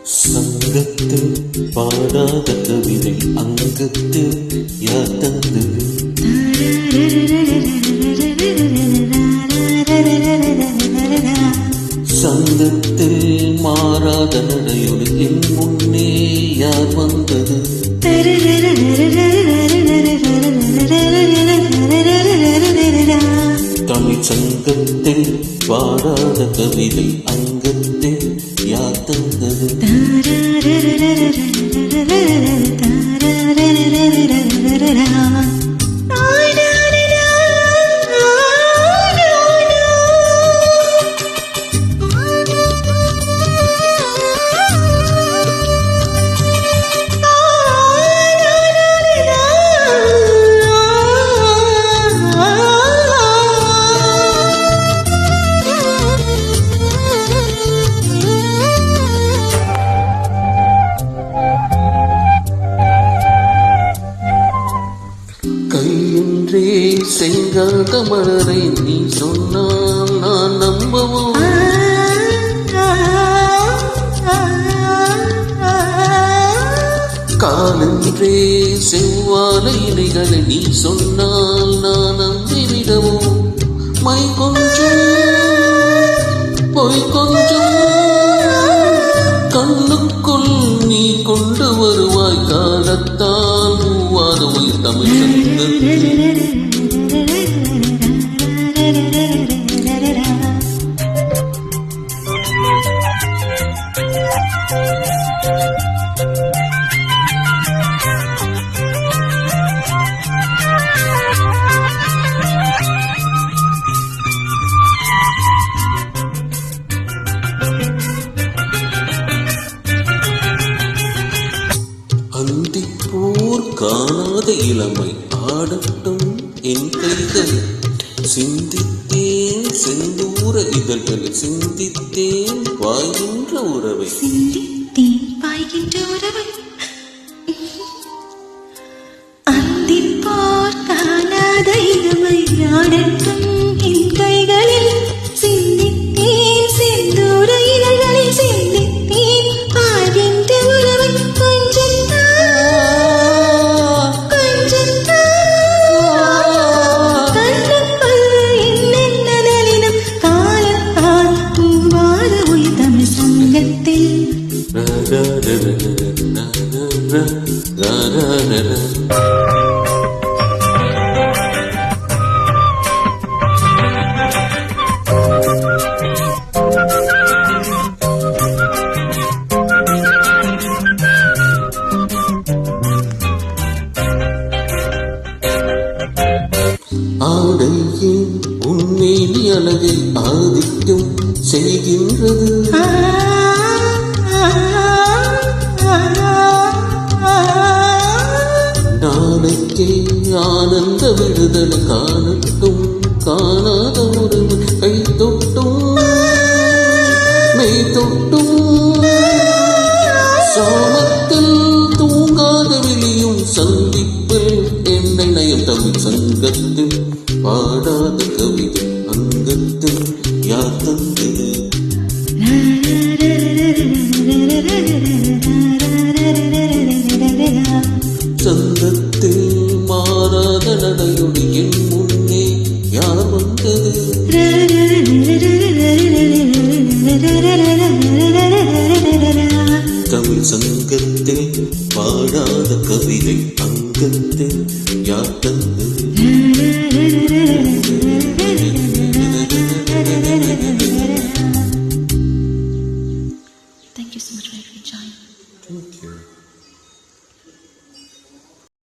சங்கத்தில் பாடாத கவிதை அங்கத்தில் யார் தந்தது? சங்கத்தில் மாறாத நடையோடு என் முன்னே யார் வந்தது? தமிழ் சங்கத்தில் பாடாத கவிதை அங்கத்தில் யார் தந்தது? கையின்றே செங்காத மலரை நீ சொன்னால் நான் நம்பவோ? காலன்றே செவ்வாழை இலைகளை நீ சொன்னால் நான் நம்பிவிடவோ? மை கொஞ்சம் பொய் கொஞ்சம் கண்ணுக்குள் நீ கொண்டு வருவாய் காலத்தால் மூவாத உயிர் தமிழ் சங்கத்தில். அந்திப்போர் காணாத இளமை ஆடட்டும் என் கைகள், சிந்தித்தேன் செந்தூர இதழ்கள், சிந்தித்தேன் பாய்கின்ற உறவை, சிந்தித்தேன் பாய்கின்ற உறவை. அந்திப்போர் காணாத இளமை ஆடட்டும் என் கைகளில், சிந்தித்தேன் செந்தூர இதழ்களில், சிந்தித்தேன் பாய்கின்ற உறவை. ஆடையின் உண்மையிலி அழகை ஆதிக்கம் செய்கின்றது. நாளைக்கே ஆனந்த விடுதலை காணட்டும் காணாத உறவு, கை தொட்டும் மெய் தொட்டும் சாமத்தில் தூங்காத வெளியும் சந்திப்பில் என்னை நயம் தமிழ் சங்கத்தில் பாடாத கவிதை அங்கத்தில் யார் தந்தது? சங்கத்தில் மாறாத நடையோடு என் முன்னே யார் வந்தது? தமிழ் சங்கத்தில் பாடாத கவிதை அங்கத்தில் யார் தந்தது?